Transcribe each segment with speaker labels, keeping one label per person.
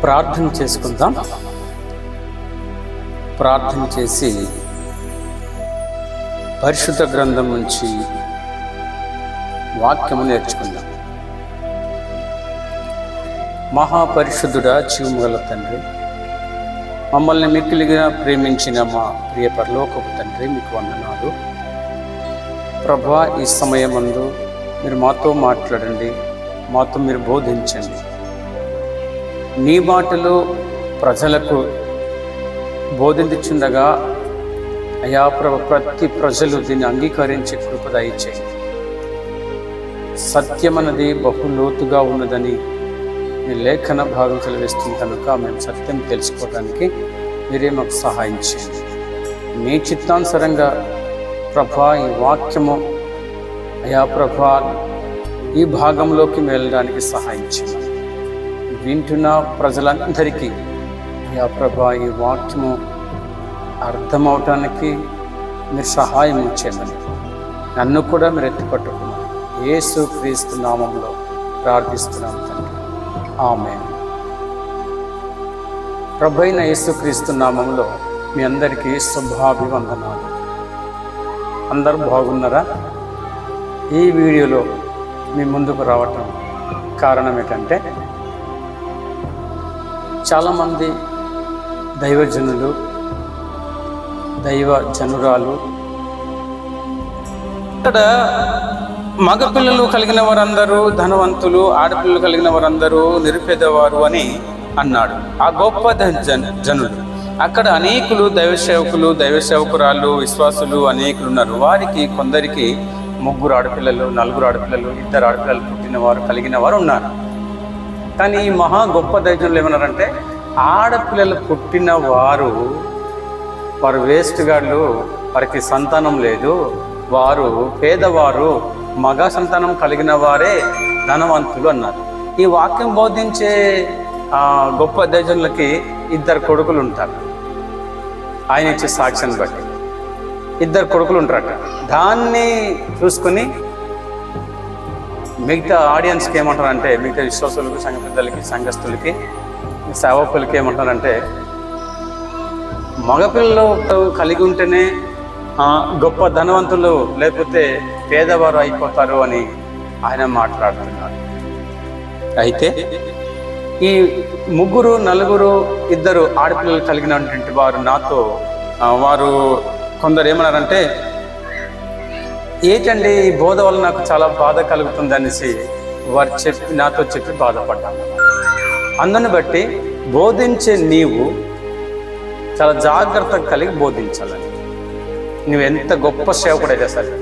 Speaker 1: ప్రార్థన చేసుకుందాం. ప్రార్థన చేసి పరిశుద్ధ గ్రంథం నుంచి వాక్యము నేర్చుకుందాం. మహాపరిశుద్ధుడా, జీవముగల తండ్రి, మమ్మల్ని మిక్కిలిగా ప్రేమించిన మా ప్రియ పరలోకపు తండ్రి, మీకు వందనాలు. ప్రభువా, ఈ సమయమందు మీరు మాతో మాట్లాడండి, మాతో మీరు బోధించండి. నీ మాటలు ప్రజలకు బోధించుచుండగా అయా ప్రతి ప్రజలు దీన్ని అంగీకరించే కృప దయచేయండి. సత్యమన్నది బహు లోతుగా ఉన్నదని మీ లేఖన భాగం సెలవిస్తుంది కనుక మేము సత్యం తెలుసుకోవడానికి మీరే మాకు సహాయం చేయండి. మీ చిత్తానుసారంగా ప్రభా ఈ వాక్యము అయా ప్రభా ఈ భాగంలోకి వెళ్ళడానికి సహాయం చేయండి. వింటున్న ప్రజలందరికీ అయా ప్రభా ఈ వాక్యము అర్థమవటానికి మీరు సహాయం చేయమని నన్ను కూడా మీరు ఎత్తిపట్టుకున్నారు. యేసు క్రీస్తు నామంలో ప్రార్థిస్తున్నాం తండ్రి, ఆమేన్. ప్రభువైన యేసుక్రీస్తు నామంలో మీ అందరికీ శుభాభివందనాలు. అందరూ బాగున్నారా? ఈ వీడియోలో మీ ముందుకు రావటం కారణం ఏంటంటే, చాలామంది దైవజనులు, దైవజనురాలు, ఇక్కడ మగపిల్లలు కలిగిన వారందరూ ధనవంతులు, ఆడపిల్లలు కలిగిన వారందరూ నిరుపేదవారు అని అన్నాడు ఆ గొప్ప జనుడు. అక్కడ అనేకులు దైవసేవకులు, దైవసేవకురాలు, విశ్వాసులు అనేకులు ఉన్నారు. వారికి కొందరికి 3 ఆడపిల్లలు, 4 ఆడపిల్లలు, 2 ఆడపిల్లలు పుట్టిన వారు, కలిగిన వారు ఉన్నారు. కానీ ఈ మహా గొప్ప దైవజనులు ఏమన్నారంటే, ఆడపిల్లలు పుట్టిన వారు వేస్ట్ గాళ్ళు, వారికి సంతానం లేదు, వారు పేదవారు, మగ సంతానం కలిగిన వారే ధనవంతులు అన్నారు. ఈ వాక్యం బోధించే గొప్ప దైవజనులకి 2 కొడుకులు ఉంటారు. ఆయన ఇచ్చే సాక్ష్యాన్ని బట్టి 2 కొడుకులు ఉంటారట. దాన్ని చూసుకుని మిగతా ఆడియన్స్కి ఏమంటారంటే, మిగతా విశ్వాసులకు, సంఘ పెద్దలకి, సంఘస్థులకి, సేవకులకి ఏమంటారంటే, మగపిల్లలు కలిగి ఉంటేనే గొప్ప ధనవంతులు, లేకపోతే పేదవారు అయిపోతారు అని ఆయన మాట్లాడుతున్నారు. అయితే ఈ 3, 4, 2 ఆడపిల్లలు కలిగినటువంటి వారు నాతో వారు కొందరు ఏమన్నారంటే, ఏంటండి ఈ బోధ వల్ల నాకు చాలా బాధ కలుగుతుంది అనేసి వారు నాతో చెప్పి బాధపడ్డాను. అందుని బట్టి బోధించే నీవు చాలా జాగ్రత్త కలిగి బోధించాలని. నువ్వు ఎంత గొప్ప సేవకుడైనా సరే,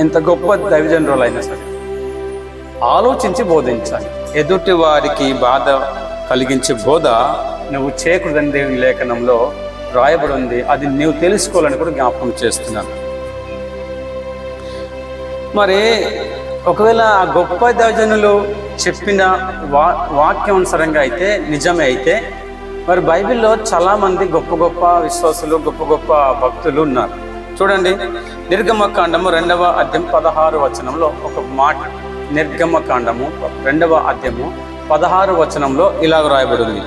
Speaker 1: ఎంత గొప్ప దైవజనురాలు అయినా సరే, ఆలోచించి బోధించాలి. ఎదుటి వారికి బాధ కలిగించే బోధ నువ్వు చేయకూడదని దేవుని లేఖనంలో రాయబడి ఉంది. అది నువ్వు తెలుసుకోవాలని కూడా జ్ఞాపకం చేస్తున్నాను. మరి ఒకవేళ ఆ గొప్ప దైవజనులు చెప్పిన వాక్యం అనుసారంగా అయితే, నిజమే అయితే, మరి బైబిల్లో చాలామంది గొప్ప గొప్ప విశ్వాసులు, గొప్ప గొప్ప భక్తులు ఉన్నారు. చూడండి, నిర్గమకాండము 2వ అధ్యాయం 16వ వచనంలో ఒక మాట. నిర్గమకాండము 2వ అధ్యాయము 16వ వచనంలో ఇలాగ రాయబడింది: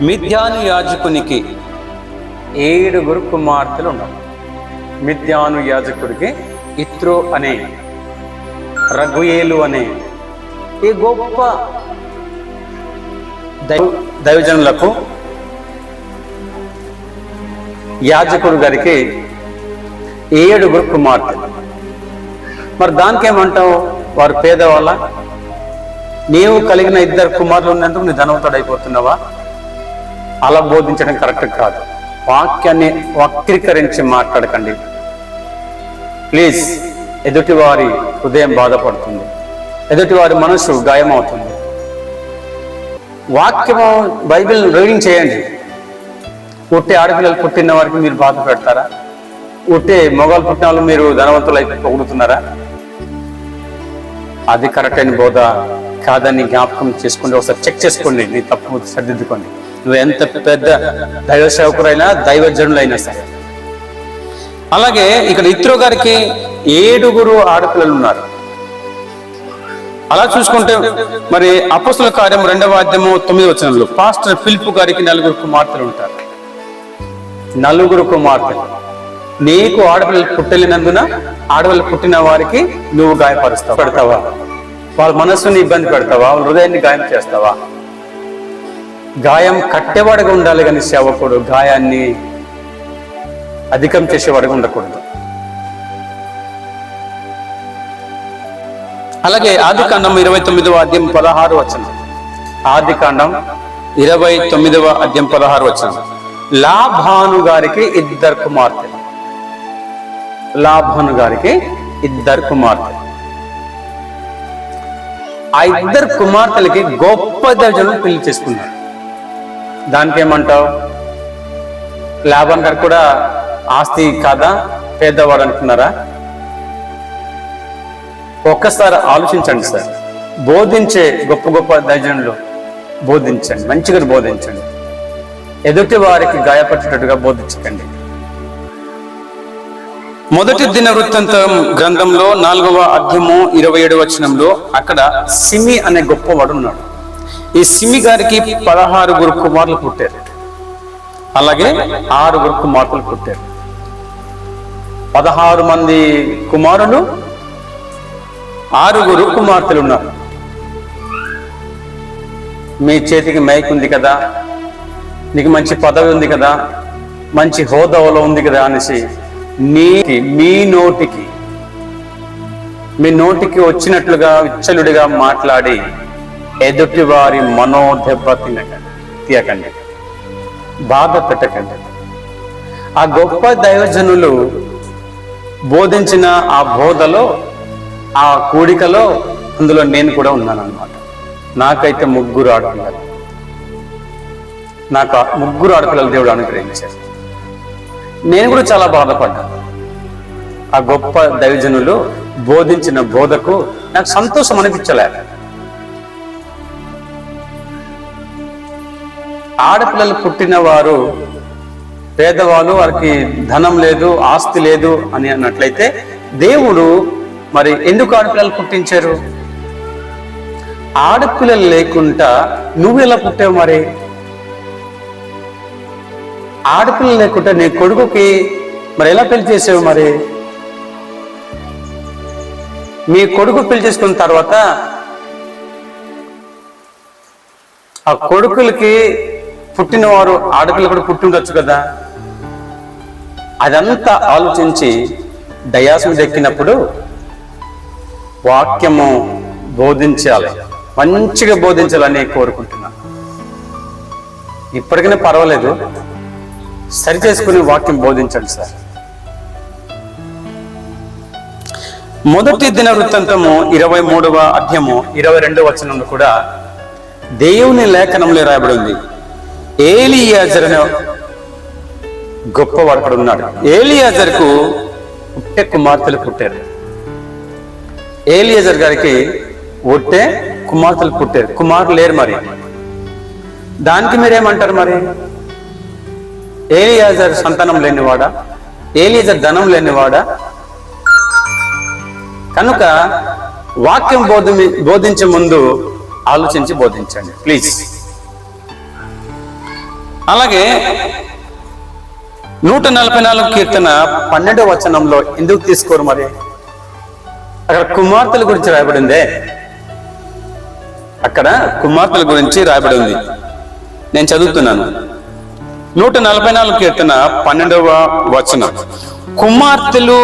Speaker 1: మిద్యాను యాజకునికి 7 కుమార్తెలు ఉన్నారు. మిద్యాను యాజకుడికి ఇత్రో అనే, రఘుయేలు అనే ఈ గొప్ప దైవజనులకు, యాజకుడు గారికి 7 కుమార్తెలు. మరి దానికి ఏమంటావు? వారు పేదవాళ్ళ? నీవు కలిగిన 2 కుమారులు ఉన్నందుకు నీ ధనవంతుడు అయిపోతున్నావా? అలా బోధించడం కరెక్ట్ కాదు. వాక్యాన్ని వక్రీకరించి మాట్లాడకండి ప్లీజ్. ఎదుటివారి హృదయం బాధపడుతుంది, ఎదుటివారి మనసు గాయమవుతుంది. వాక్యము బైబిల్ రీడింగ్ చేయండి. ఉట్టే ఆడపిల్లలు పుట్టిన వారికి మీరు బాధ పెడతారా? ఉట్టే మొగలు పుట్టిన వాళ్ళు మీరు ధనవంతులు అయిపోయి పొగుడుతున్నారా? అది కరెక్ట్ అయిన బోధ కాదని జ్ఞాపకం చేసుకోండి. ఒకసారి చెక్ చేసుకోండి, నీ తప్పు సరిదిద్దుకోండి. నువ్వు ఎంత పెద్ద దైవ సేవకురైనా, దైవజనులైనా సరే. అలాగే ఇక్కడ ఇత్రో గారికి 7 ఆడపిల్లలు ఉన్నారు. అలా చూసుకుంటే మరి అపోస్తుల కార్యం 2వ అధ్యాయము 9వ వచనంలో పాస్టర్ ఫిలిప్పు గారికి 4 కుమార్తెలు ఉంటారు. 4 కుమార్తెలు. నీకు ఆడపిల్లలు పుట్టలేనందున ఆడపిల్లలు పుట్టిన వారికి నువ్వు గాయపరుస్తావు, పెడతావా? వాళ్ళ మనస్సుని ఇబ్బంది పెడతావా? వాళ్ళ హృదయాన్ని గాయం చేస్తావా? గాయం కట్టేవాడుగా ఉండాలి కానీ సేవకుడు గాయాన్ని అధికం చేసేవాడుగా ఉండకూడదు. అలాగే ఆదికాండం 29వ అధ్యాయం 16 వచనం. ఆదికాండం 29వ అధ్యాయం 16 వచనం. లాబాను గారికి 2 కుమార్తెలు. లాబాను గారికి 2 కుమార్తెలు. ఆ 2 కుమార్తెలకి గొప్ప దైవజనులు పెళ్లి చేసుకున్నారు. దానికి ఏమంటావు? లాబాను గారు కూడా ఆస్తి కాదా, పేదవాడు అనుకున్నారా? ఒక్కసారి ఆలోచించండి సార్. బోధించే గొప్ప గొప్ప దైవజనులు బోధించండి, మంచిగా బోధించండి. ఎదుటి వారికి గాయపట్టేటట్టుగా బోధించకండి. మొదటి దిన వృత్తాంతం గ్రంథంలో 4వ అధ్యాయము 27వ వచనంలో అక్కడ సిమి అనే గొప్పవాడు ఉన్నాడు. ఈ సిమి గారికి 16 కుమారులు పుట్టారు. అలాగే 6 కుమార్తెలు పుట్టారు. 16 మంది కుమారులు, 6 కుమార్తెలు ఉన్నారు. మీ చేతికి మైక్ ఉంది కదా, నీకు మంచి పదవి ఉంది కదా, మంచి హోదాలో ఉంది కదా అనేసి మీ నోటికి వచ్చినట్లుగా విచ్చలుడిగా మాట్లాడి ఎదుటి వారి మనోదెబ్బ తీయకండి, బాధ పెట్టకండి. ఆ గొప్ప దైవజనులు బోధించిన ఆ బోధలో, ఆ కూడికలో, అందులో నేను కూడా ఉన్నాను అన్నమాట. నాకైతే 3 ఆడపిల్లలు. నాకు 3 ఆడపిల్లలు దేవుడు అనుగ్రహించారు. నేను కూడా చాలా బాధపడ్డాను. ఆ గొప్ప దైవజనులు బోధించిన బోధకు నాకు సంతోషం అనిపించలేదు. ఆడపిల్లలు పుట్టిన వారు పేదవాళ్ళు, వారికి ధనం లేదు, ఆస్తి లేదు అని అన్నట్లయితే దేవుడు మరి ఎందుకు ఆడపిల్లలు పుట్టించారు? ఆడపిల్లలు లేకుండా నువ్వు ఎలా పుట్టావు? మరి ఆడపిల్లలు లేకుండా నీ కొడుకుకి మరి ఎలా పెళ్లి చేసావు? మరి మీ కొడుకు పెళ్లి చేసుకున్న తర్వాత ఆ కొడుకులకి పుట్టినవారు ఆడపిల్లలు కూడా పుట్టి ఉండొచ్చు కదా. అదంతా ఆలోచించి డయాస్ మీద ఎక్కినప్పుడు వాక్యము బోధించాలి, మంచిగా బోధించాలని కోరుకుంటున్నాను. ఇప్పటికైనా పర్వాలేదు, సరి చేసుకుని వాక్యం బోధించండి సార్. మొదటి దిన వృత్తాంతము 23వ అధ్యాయము 22వ వచనంలో కూడా దేవుని లేఖనంలో రాయబడి ఉంది. ఏలియాజర్ అనే గొప్పవాడు అక్కడ ఉన్నాడు. ఏలియాజర్కు 1 కుమార్తెలు పుట్టారు. ఏలియాజర్ గారికి 1 కుమార్తెలు పుట్టారు. కుమారులు లేరు. మరి దానికి మీరేమంటారు? మరి ఏలియాజర్ సంతానం లేనివాడా? ఏలియాజర్ ధనం లేనివాడా? కనుక వాక్యం బోధించే ముందు ఆలోచించి బోధించండి ప్లీజ్. అలాగే 144 కీర్తన 12వ వచనంలో ఎందుకు తీసుకోరు? మరి అక్కడ కుమార్తెల గురించి రాయబడిందే. అక్కడ కుమార్తెల గురించి రాయబడి ఉంది. నేను చదువుతున్నాను. 144 కీర్తన 12వ వచనం. కుమార్తెలు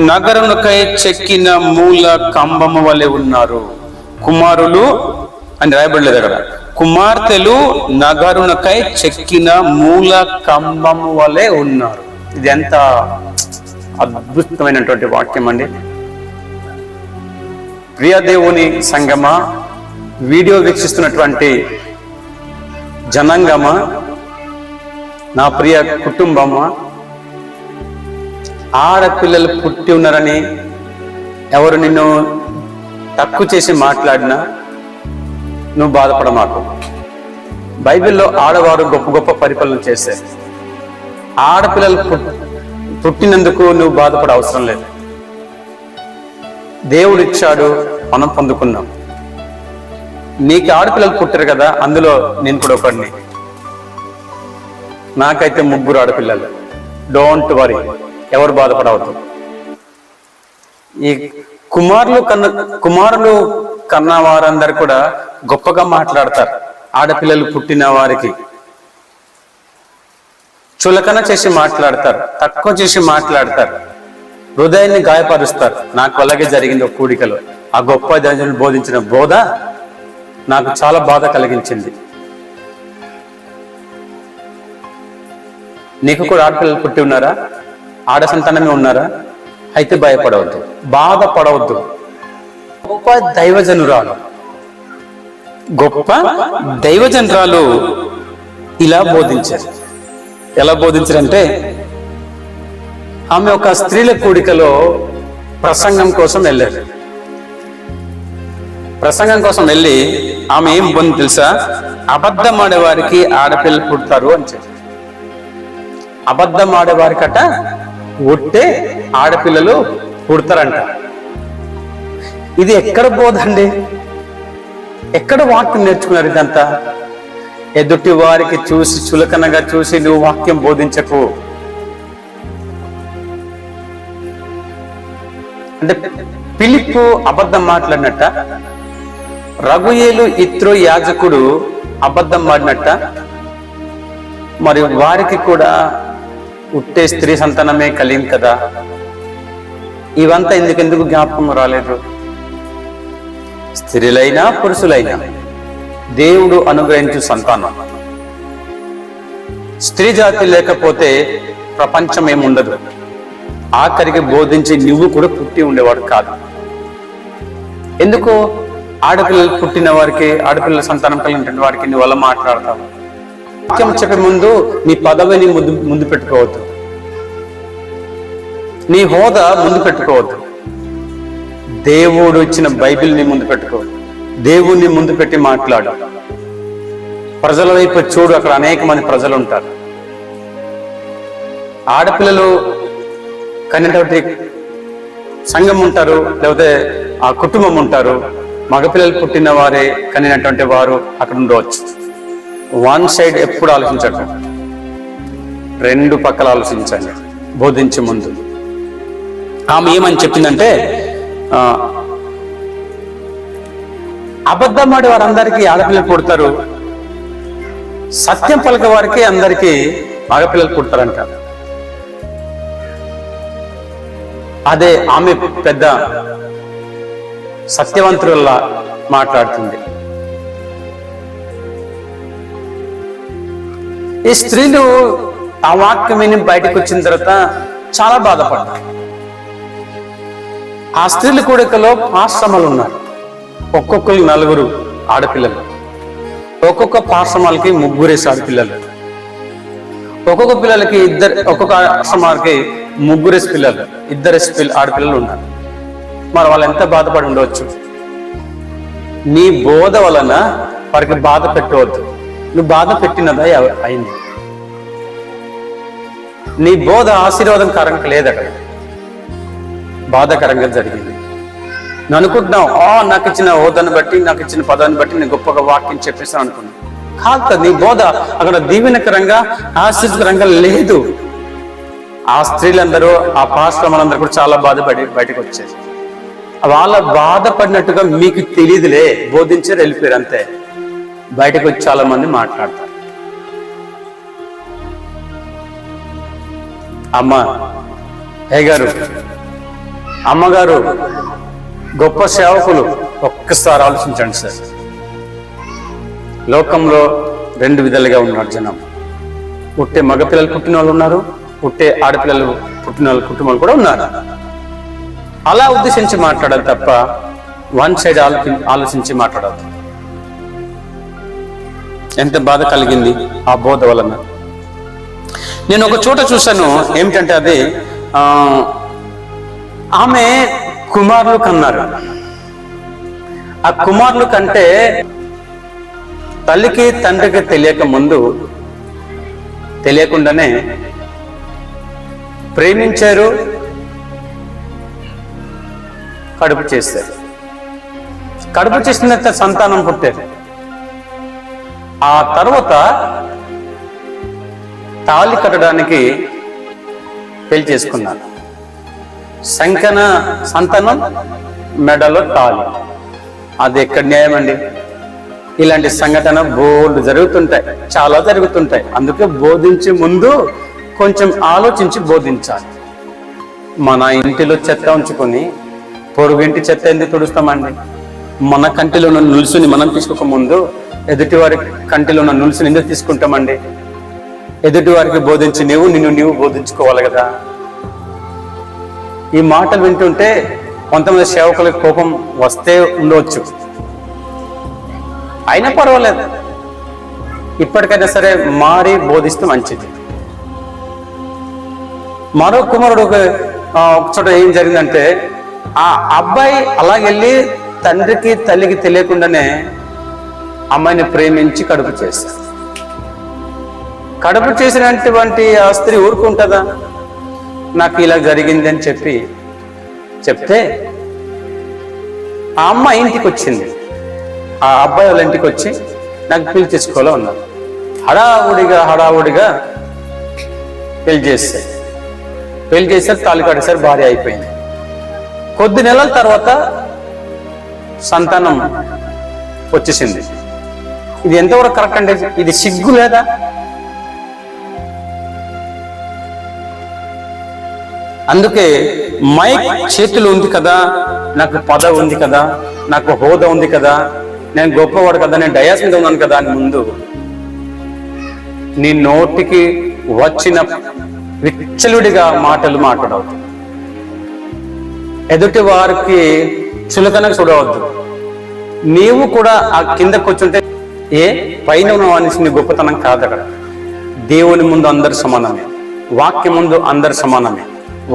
Speaker 1: నగరునకై చెక్కిన మూల కంబము వలె ఉన్నారు. కుమారులు అని రాయబడలేదు అక్కడ. కుమార్తెలు నగరునకై చెక్కిన మూల కంబము వలె ఉన్నారు. ఇది ఎంత అద్భుతమైనటువంటి వాక్యం అండి. ప్రియ దేవుని సంగమా, వీడియో వీక్షిస్తున్నటువంటి జనాంగమా, నా ప్రియ కుటుంబమా, ఆడపిల్లలు పుట్టి ఉన్నారని ఎవరు నిన్ను తక్కువ చేసి మాట్లాడినా నువ్వు బాధపడమాకు. బైబిల్లో ఆడవారు గొప్ప గొప్ప పరిపాలన చేశారు. ఆడపిల్లలు పుట్టినందుకు నువ్వు బాధపడే అవసరం లేదు. దేవుడిచ్చాడు, మనం పొందుకున్నాం. నీకు ఆడపిల్లలు పుట్టారు కదా, అందులో నేను కూడా ఒకడిని. నాకైతే 3 ఆడపిల్లలు. డోంట్ వరీ, ఎవరు బాధపడవద్దు. ఈ కుమారులు కన్న వారందరూ కూడా గొప్పగా మాట్లాడతారు. ఆడపిల్లలు పుట్టిన వారికి చులకన చేసి మాట్లాడతారు, తక్కువ చేసి మాట్లాడతారు, హృదయాన్ని గాయపరుస్తారు. నాకు అలాగే జరిగింది ఒక కూడికలో. ఆ గొప్ప దైవజనులు బోధించిన బోధ నాకు చాలా బాధ కలిగించింది. నీకు కూడా ఆడపిల్లలు పుట్టి ఉన్నారా? ఆడ సంతానమే ఉన్నారా? అయితే భయపడవద్దు, బాధపడవద్దు. గొప్ప దైవజనురాలు ఇలా బోధించారు. ఎలా బోధించారంటే, ఆమె ఒక స్త్రీల కూడికలో ప్రసంగం కోసం వెళ్ళారు. ప్రసంగం కోసం వెళ్ళి ఆమె ఏం పొంది తెలుసా? అబద్ధం ఆడేవారికి ఆడపిల్లలు పుడతారు అని చెప్పి. అబద్ధం ఆడేవారికట ఒట్టే ఆడపిల్లలు పుడతారంట. ఇది ఎక్కడ బోధ అండి? ఎక్కడ వాక్యం నేర్చుకున్నారు ఇదంతా? ఎదుటి వారికి చూసి చులకనగా చూసి నువ్వు వాక్యం బోధించకు. అంటే ఫిలిప్పు అబద్ధం మాట్లాడినట్ట, రగుయేలు ఇత్రో యాజకుడు అబద్ధం ఆడినట్ట, మరి వారికి కూడా ఉట్టే స్త్రీ సంతానమే కలిగింది కదా. ఇవంతా ఎందుకెందుకు జ్ఞాపకం రాలేదు? స్త్రీలైనా పురుషులైనా దేవుడు అనుగ్రహించు సంతానం. స్త్రీ జాతి లేకపోతే ప్రపంచం ఏముండదు. ఆఖరికి బోధించి నువ్వు కూడా పుట్టి ఉండేవాడు కాదు. ఎందుకు? ఆడపిల్లలు పుట్టిన వారికి, ఆడపిల్లల సంతానం కలిగిన వారికి నువ్వు అలా మాట్లాడతావు. వాక్యం చెప్పే ముందు నీ పదవిని ముందు పెట్టుకోవద్దు, నీ హోదా ముందు పెట్టుకోవద్దు. దేవుడు ఇచ్చిన బైబిల్ని ముందు పెట్టుకో, దేవుణ్ణి ముందు పెట్టి మాట్లాడు. ప్రజల వైపు చూడు, అక్కడ అనేక మంది ప్రజలు ఉంటారు. ఆడపిల్లలు కనేటువంటి సంఘం ఉంటారు, లేకపోతే ఆ కుటుంబం ఉంటారు. మగపిల్లలు పుట్టిన వారే కనినటువంటి వారు అక్కడ ఉండవచ్చు. వన్ సైడ్ ఎప్పుడు ఆలోచించట, 2 పక్కల ఆలోచించండి బోధించే ముందు. ఆమె ఏమని చెప్పిందంటే, అబద్ధం ఆడే వారందరికీ ఆడపిల్లలు పుడతారు, సత్యం పలికే వారికి అందరికీ మగపిల్లలు పుడతారంట. అదే ఆమె పెద్ద సత్యవంతుల్లా మాట్లాడుతుంది. ఈ స్త్రీలు ఆ వాక్యం విని బయటకు వచ్చిన తర్వాత చాలా బాధపడ్డారు. ఆ స్త్రీల కూడికలో పాశ్రమాలు ఉన్నారు. ఒక్కొక్కరు 4 ఆడపిల్లలు, ఒక్కొక్క పాశ్రమాలకి 3 ఆడపిల్లలు, ఒక్కొక్క పిల్లలకి ఒక్కొక్క ఆశ్రమాలకి 3 పిల్లలు, 2 ఆడపిల్లలు ఉన్నారు. మరి వాళ్ళు ఎంత బాధపడి ఉండవచ్చు? నీ బోధ వలన వారికి బాధ పెట్టవద్దు. నువ్వు బాధ పెట్టినదా అయింది. నీ బోధ ఆశీర్వాదకరంగా లేదట, బాధాకరంగా జరిగింది. నువ్వు అనుకుంటున్నావు, నాకు ఇచ్చిన హోదాను బట్టి, నాకు ఇచ్చిన పదాన్ని బట్టి నేను గొప్పగా వాక్యం చెప్పేస్తాను అనుకున్నాను. కాదు, నీ బోధ అక్కడ దీవెనకరంగా ఆశీర్వదకరంగా లేదు. ఆ స్త్రీలందరూ, ఆ పాశ్రమాలందరూ కూడా చాలా బాధపడి బయటకు వచ్చేది. వాళ్ళ బాధపడినట్టుగా మీకు తెలియదులే, బోధించారు, వెళ్ళిపోయారు అంతే. బయటకు వచ్చి చాలా మంది మాట్లాడతారు. అమ్మ గారు, అమ్మగారు, గొప్ప సేవకులు, ఒక్కసారి ఆలోచించండి సార్. లోకంలో 2 విధాలుగా ఉన్నారు జనం. పుట్టే మగపిల్లలు పుట్టిన వాళ్ళు ఉన్నారు, పుట్టే ఆడపిల్లలు పుట్టిన వాళ్ళ కుటుంబాలు కూడా ఉన్నారు. అలా ఉద్దేశించి మాట్లాడాలి తప్ప వన్ సైడ్ ఆలోచించి మాట్లాడదు. ఎంత బాధ కలిగింది ఆ బోధ వలన. నేను ఒక చోట చూశాను, ఏమిటంటే అది ఆమె కుమారులు కన్నారు. ఆ కుమారులు కంటే తల్లికి తండ్రికి తెలియకుండానే ప్రేమించారు, కడుపు చేశారు. కడుపు చేసిన సంతానం పుట్టారు. ఆ తర్వాత తాళి కట్టడానికి పెళ్లి చేసుకున్నారు. సంకన సంతానం, మెడలో తాళి. అది ఎక్కడ న్యాయం అండి? ఇలాంటి సంఘటన బోల్డ్ జరుగుతుంటాయి, చాలా జరుగుతుంటాయి. అందుకే బోధించే ముందు కొంచెం ఆలోచించి బోధించాలి. మన ఇంటిలో చెత్త ఉంచుకొని పొరుగింటి చెత్త ఎందుకు తుడుస్తామండి? మన కంటిలో ఉన్న నులుసుని మనం తీసుకోక ముందు ఎదుటి వారి కంటిలో ఉన్న నులుసుని ఎందుకు తీసుకుంటామండి? ఎదుటి వారికి బోధించి నిన్ను బోధించుకోవాలి కదా. ఈ మాటలు వింటుంటే కొంతమంది సేవకులకు కోపం వస్తే ఉండవచ్చు, అయినా పర్వాలేదు. ఇప్పటికైనా సరే మారి బోధిస్తే మంచిది. మరో కుమారుడు ఒక చోట ఏం జరిగిందంటే, ఆ అబ్బాయి అలాగెళ్ళి తండ్రికి తల్లికి తెలియకుండానే అమ్మాయిని ప్రేమించి కడుపు చేశారు. కడుపు చేసినటువంటి ఆ స్త్రీ ఊరుకుంటుందా? నాకు ఇలా జరిగింది అని చెప్తే ఆ అమ్మాయి ఇంటికి వచ్చింది. ఆ అబ్బాయి వాళ్ళ ఇంటికి వచ్చి నాకు పెళ్లి చేసుకోవాలో ఉన్నారు. హడావుడిగా పెళ్లి చేశారు, తాళి కట్టేశారు, భార్య అయిపోయింది. కొద్ది నెలల తర్వాత సంతానం వచ్చేసింది. ఇది ఎంతవరకు కరెక్ట్ అంటే, ఇది సిగ్గు లేదా? అందుకే మైక్ చేతులు ఉంది కదా, నాకు పదవి ఉంది కదా, నాకు హోదా ఉంది కదా, నేను గొప్పవాడు కదా, నేను డయాస్ మీద ఉన్నాను కదా అని ముందు నీ నోటికి వచ్చిన విచ్చలుడిగా మాటలు మాట్లాడవద్దు. ఎదుటి వారికి చులకనగా చూడవద్దు. నీవు కూడా ఆ కిందకు వచ్చుంటే పైన ఉన్న వాని గొప్పతనం కాదు. అక్కడ దేవుని ముందు అందరు సమానమే, వాక్యం ముందు అందరు సమానమే,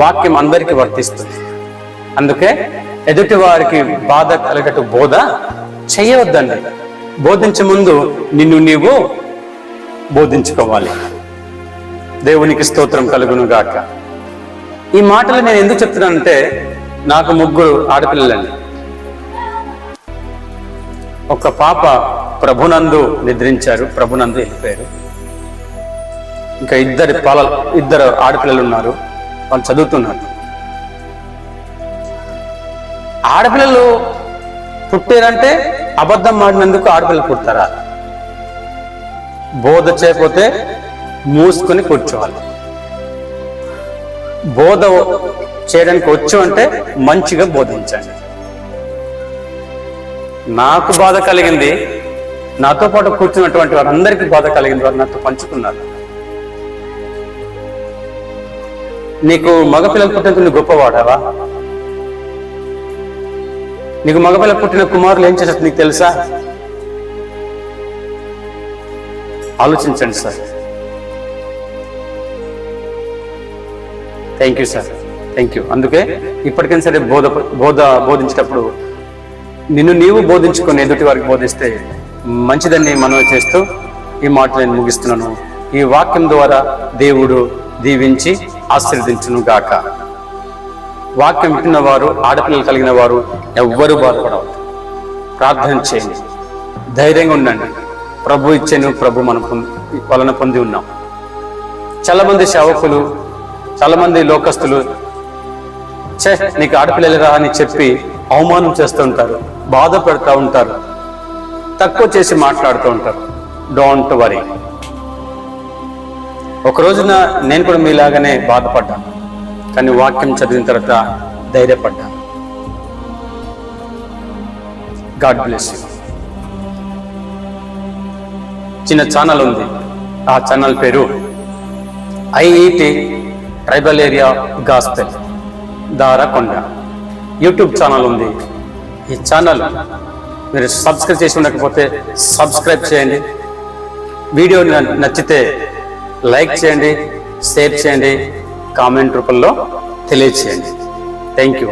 Speaker 1: వాక్యం అందరికీ వర్తిస్తుంది. అందుకే ఎదుటి వారికి బాధ కలిగేట్టు బోధ చేయవద్దండి. బోధించే ముందు నీవు బోధించుకోవాలి. దేవునికి స్తోత్రం కలుగును గాక. ఈ మాటలు నేను ఎందుకు చెప్తున్నానంటే, నాకు 3 ఆడపిల్లలండి. ఒక పాప ప్రభునందు నిద్రించారు, ప్రభునందు వెళ్ళిపోయారు. ఇంకా ఇద్దరు ఆడపిల్లలు ఉన్నారు, వాళ్ళు చదువుతున్నారు. ఆడపిల్లలు పుట్టారంటే అబద్ధం ఆడినందుకు ఆడపిల్లలు పుడతారా? బోధ చేయకపోతే మూసుకొని కూర్చోవాలి. బోధ చేయడానికి వచ్చు అంటే మంచిగా బోధించండి. నాకు బాధ కలిగింది, నాతో పాటు కూర్చున్నటువంటి వారందరికీ బాధ కలిగింది, వారు నాతో పంచుకున్నారు. నీకు మగపిల్లలు పుట్టినందుకు నువ్వు గొప్పవాడావా? నీకు మగపిల్ల పుట్టిన కుమారులు ఏం చేస్తారు నీకు తెలుసా? ఆలోచించండి sir. Thank you sir, thank you. అందుకే ఇప్పటికైనా సరే బోధించేటప్పుడు నీవు బోధించుకొని ఎదుటి వారికి బోధిస్తే మంచిదని మనవి చేస్తూ ఈ మాట నేను ముగిస్తున్నాను. ఈ వాక్యం ద్వారా దేవుడు దీవించి ఆశీర్వదించును గాక. వాక్యం వింటున్న వారు, ఆడపిల్లలు కలిగిన వారు ఎవ్వరూ బాధపడవద్దు. ప్రార్థన చేయండి, ధైర్యంగా ఉండండి. ప్రభు ఇచ్చేను, ప్రభు మనం వలన పొంది ఉన్నాం. చాలా మంది సేవకులు, చాలా మంది లోకస్తులు నీకు ఆడపిల్లలు రా అని చెప్పి అవమానం చేస్తూ ఉంటారు, బాధ పెడతా ఉంటారు, తక్కువ చేసి మాట్లాడుతూ ఉంటారు. Don't worry. ఒక రోజున నేను కూడా మీలాగానే బాధపడ్డాను, కానీ వాక్యం చదివిన తర్వాత ధైర్యపడ్డాను. God bless you. చిన్న ఛానల్ ఉంది, ఆ ఛానల్ పేరు IET tribal area gospel Darakonda. YouTube channel ఉంది. ఈ ఛానల్ మీరు సబ్స్క్రైబ్ చేసి ఉండకపోతే సబ్స్క్రైబ్ చేయండి. వీడియో నచ్చితే లైక్ చేయండి, షేర్ చేయండి, కామెంట్ రూపంలో తెలియచేయండి. Thank you.